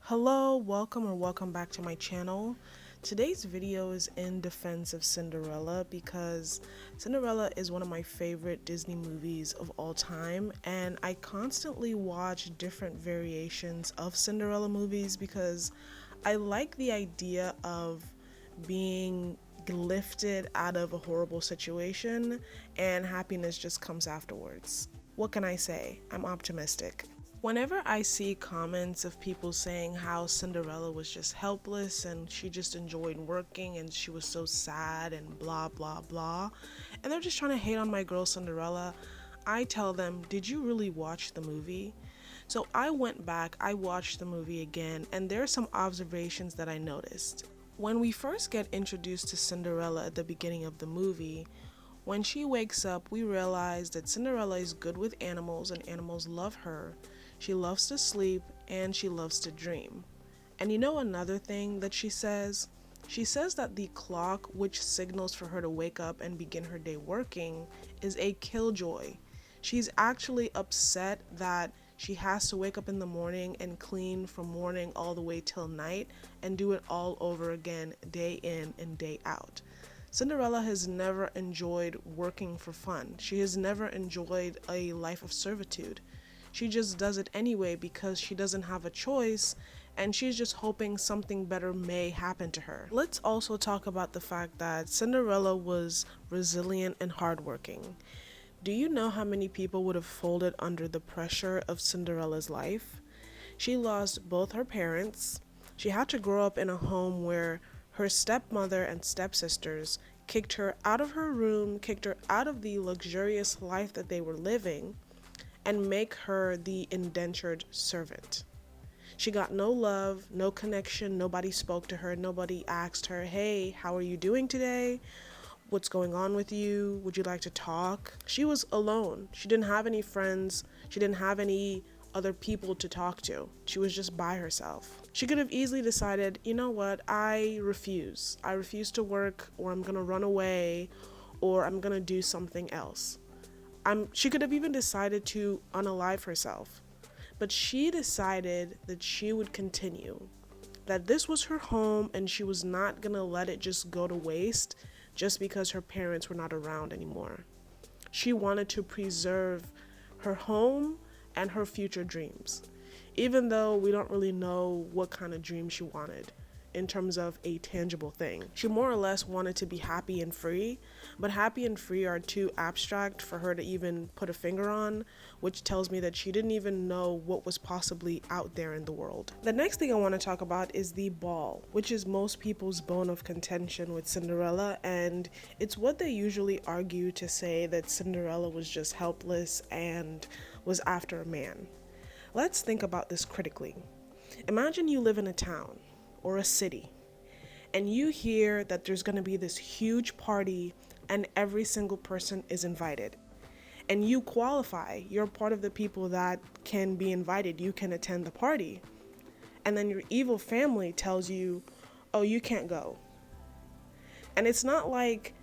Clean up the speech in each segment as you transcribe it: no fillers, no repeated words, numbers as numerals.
Hello, welcome back to my channel. Today's video is in defense of Cinderella because Cinderella is one of my favorite Disney movies of all time, and I constantly watch different variations of Cinderella movies because I like the idea of being lifted out of a horrible situation and happiness just comes afterwards. What can I say? I'm optimistic. Whenever I see comments of people saying how Cinderella was just helpless and she just enjoyed working and she was so sad and blah blah blah, and they're just trying to hate on my girl Cinderella, I tell them, did you really watch the movie? So I went back, I watched the movie again, and there are some observations that I noticed. When we first get introduced to Cinderella at the beginning of the movie, when she wakes up, we realize that Cinderella is good with animals and animals love her. She loves to sleep and she loves to dream. And you know another thing that she says? She says that the clock, which signals for her to wake up and begin her day working, is a killjoy. She's actually upset that she has to wake up in the morning and clean from morning all the way till night and do it all over again, day in and day out. Cinderella has never enjoyed working for fun. She has never enjoyed a life of servitude. She just does it anyway because she doesn't have a choice and she's just hoping something better may happen to her. Let's also talk about the fact that Cinderella was resilient and hardworking. Do you know how many people would have folded under the pressure of Cinderella's life? She lost both her parents. She had to grow up in a home where her stepmother and stepsisters kicked her out of her room, kicked her out of the luxurious life that they were living, and make her the indentured servant. She got no love, no connection, nobody spoke to her, nobody asked her, hey, how are you doing today? What's going on with you? Would you like to talk? She was alone. She didn't have any friends. She didn't have any other people to talk to. She was just by herself. She could have easily decided, you know what, I refuse. I refuse to work, or I'm gonna run away, or I'm gonna do something else. She could have even decided to unalive herself, but she decided that she would continue, that this was her home and she was not gonna let it just go to waste just because her parents were not around anymore. She wanted to preserve her home and her future dreams, even though we don't really know what kind of dream she wanted in terms of a tangible thing. She more or less wanted to be happy and free, but happy and free are too abstract for her to even put a finger on, which tells me that she didn't even know what was possibly out there in the world. The next thing I want to talk about is the ball, which is most people's bone of contention with Cinderella, and it's what they usually argue to say that Cinderella was just helpless and was after a man. Let's think about this critically. Imagine you live in a town or a city, and you hear that there's going to be this huge party and every single person is invited. And you qualify, you're part of the people that can be invited, you can attend the party. And then your evil family tells you, oh, you can't go. And it's not like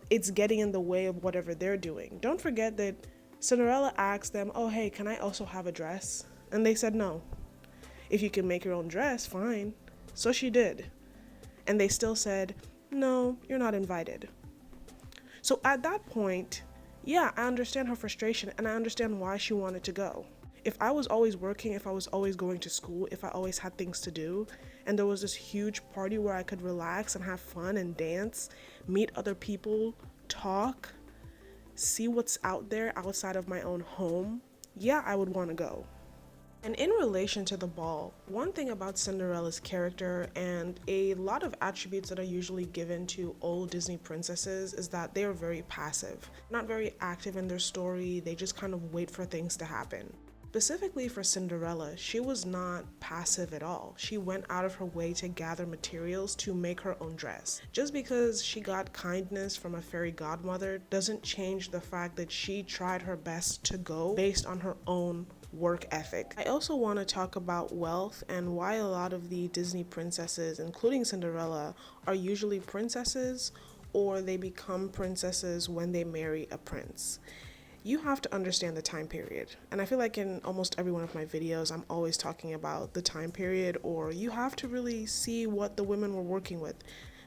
it's getting in the way of whatever they're doing. Don't forget that Cinderella asked them, oh, hey, can I also have a dress? And they said no. If you can make your own dress, fine. So she did. And they still said, no, you're not invited. So at that point, yeah, I understand her frustration and I understand why she wanted to go. If I was always working, if I was always going to school, if I always had things to do, and there was this huge party where I could relax and have fun and dance, meet other people, talk, see what's out there outside of my own home, yeah, I would want to go. And in relation to the ball, one thing about Cinderella's character and a lot of attributes that are usually given to old Disney princesses is that they are very passive, not very active in their story, they just kind of wait for things to happen. Specifically for Cinderella, she was not passive at all. She went out of her way to gather materials to make her own dress. Just because she got kindness from a fairy godmother doesn't change the fact that she tried her best to go based on her own work ethic. I also want to talk about wealth and why a lot of the Disney princesses, including Cinderella, are usually princesses or they become princesses when they marry a prince. You have to understand the time period. And I feel like in almost every one of my videos, I'm always talking about the time period, or you have to really see what the women were working with.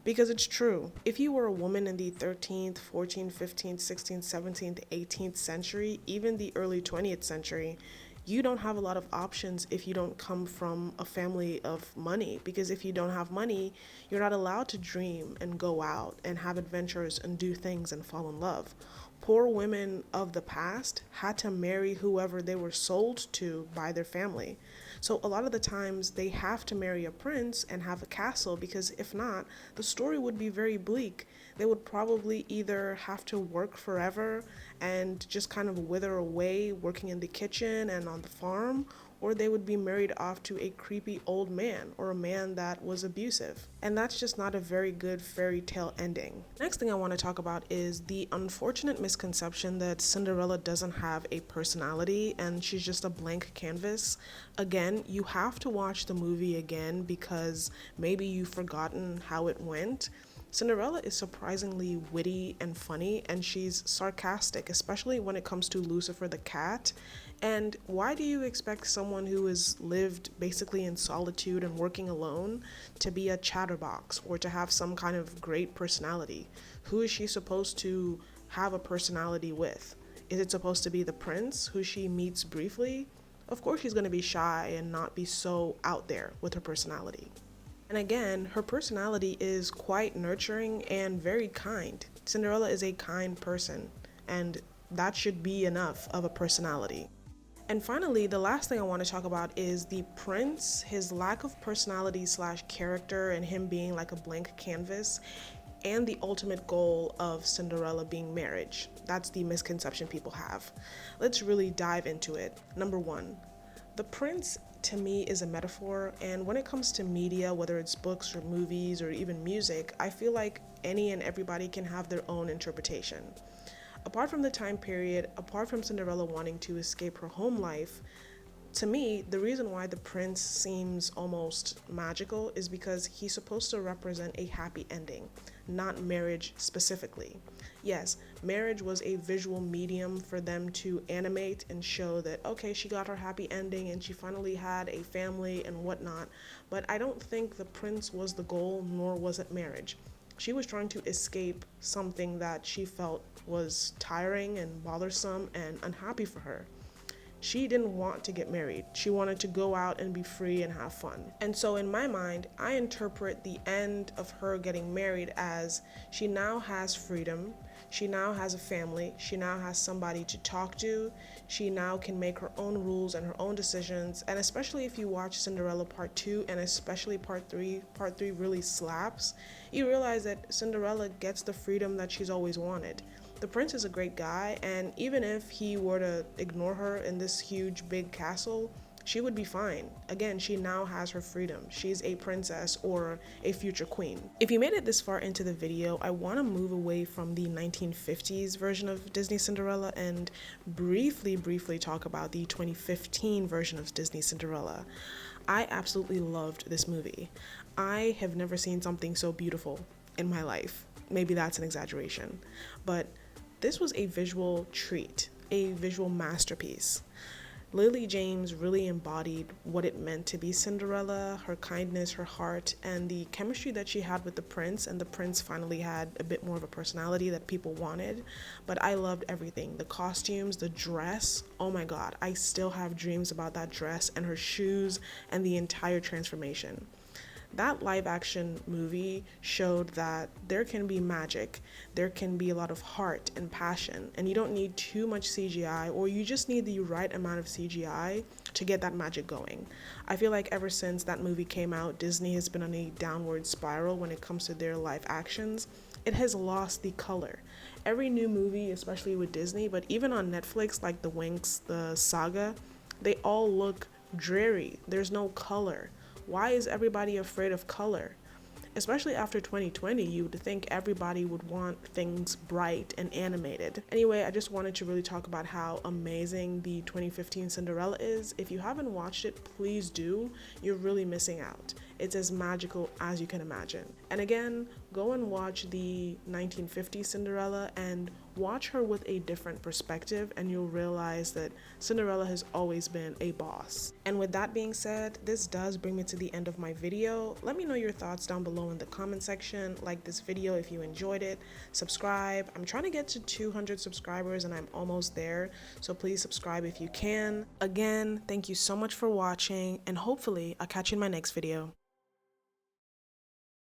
Because it's true. If you were a woman in the 13th, 14th, 15th, 16th, 17th, 18th century, even the early 20th century, you don't have a lot of options if you don't come from a family of money. Because if you don't have money, you're not allowed to dream and go out and have adventures and do things and fall in love. Poor women of the past had to marry whoever they were sold to by their family. So a lot of the times they have to marry a prince and have a castle, because if not, the story would be very bleak. They would probably either have to work forever and just kind of wither away working in the kitchen and on the farm, or they would be married off to a creepy old man or a man that was abusive. And that's just not a very good fairy tale ending. Next thing I want to talk about is the unfortunate misconception that Cinderella doesn't have a personality and she's just a blank canvas. Again, you have to watch the movie again because maybe you've forgotten how it went. Cinderella is surprisingly witty and funny, and she's sarcastic, especially when it comes to Lucifer the cat. And why do you expect someone who has lived basically in solitude and working alone to be a chatterbox or to have some kind of great personality? Who is she supposed to have a personality with? Is it supposed to be the prince who she meets briefly? Of course she's going to be shy and not be so out there with her personality. And again, her personality is quite nurturing and very kind. Cinderella is a kind person, and that should be enough of a personality. And finally, the last thing I want to talk about is the prince, his lack of personality slash character, and him being like a blank canvas, and the ultimate goal of Cinderella being marriage. That's the misconception people have. Let's really dive into it. Number one, the prince to me is a metaphor, and when it comes to media, whether it's books or movies or even music, I feel like any and everybody can have their own interpretation. Apart from the time period, apart from Cinderella wanting to escape her home life, to me, the reason why the prince seems almost magical is because he's supposed to represent a happy ending, not marriage specifically. Yes, marriage was a visual medium for them to animate and show that, okay, she got her happy ending and she finally had a family and whatnot, but I don't think the prince was the goal, nor was it marriage. She was trying to escape something that she felt was tiring and bothersome and unhappy for her. She didn't want to get married. She wanted to go out and be free and have fun. And so in my mind, I interpret the end of her getting married as she now has freedom. She now has a family. She now has somebody to talk to. She now can make her own rules and her own decisions. And especially if you watch Cinderella Part 2 and especially Part 3 really slaps, you realize that Cinderella gets the freedom that she's always wanted. The prince is a great guy, and even if he were to ignore her in this huge big castle, she would be fine. Again, she now has her freedom. She's a princess or a future queen. If you made it this far into the video, I want to move away from the 1950s version of Disney Cinderella and briefly talk about the 2015 version of Disney Cinderella. I absolutely loved this movie. I have never seen something so beautiful in my life. Maybe that's an exaggeration, but this was a visual treat, a visual masterpiece. Lily James really embodied what it meant to be Cinderella, her kindness, her heart, and the chemistry that she had with the prince, and the prince finally had a bit more of a personality that people wanted. But I loved everything. The costumes, the dress, oh my god, I still have dreams about that dress and her shoes and the entire transformation. That live action movie showed that there can be magic, there can be a lot of heart and passion, and you don't need too much CGI, or you just need the right amount of CGI to get that magic going. I feel like ever since that movie came out, Disney has been on a downward spiral when it comes to their live actions. It has lost the color. Every new movie, especially with Disney, but even on Netflix, like the Winx, the Saga, they all look dreary. There's no color. Why is everybody afraid of color? Especially after 2020, you would think everybody would want things bright and animated. Anyway, I just wanted to really talk about how amazing the 2015 Cinderella is. If you haven't watched it, please do. You're really missing out. It's as magical as you can imagine. And again, go and watch the 1950 Cinderella and watch her with a different perspective and you'll realize that Cinderella has always been a boss. And with that being said, this does bring me to the end of my video. Let me know your thoughts down below in the comment section. Like this video if you enjoyed it. Subscribe. I'm trying to get to 200 subscribers and I'm almost there, so please subscribe if you can. Again, thank you so much for watching, and hopefully I'll catch you in my next video.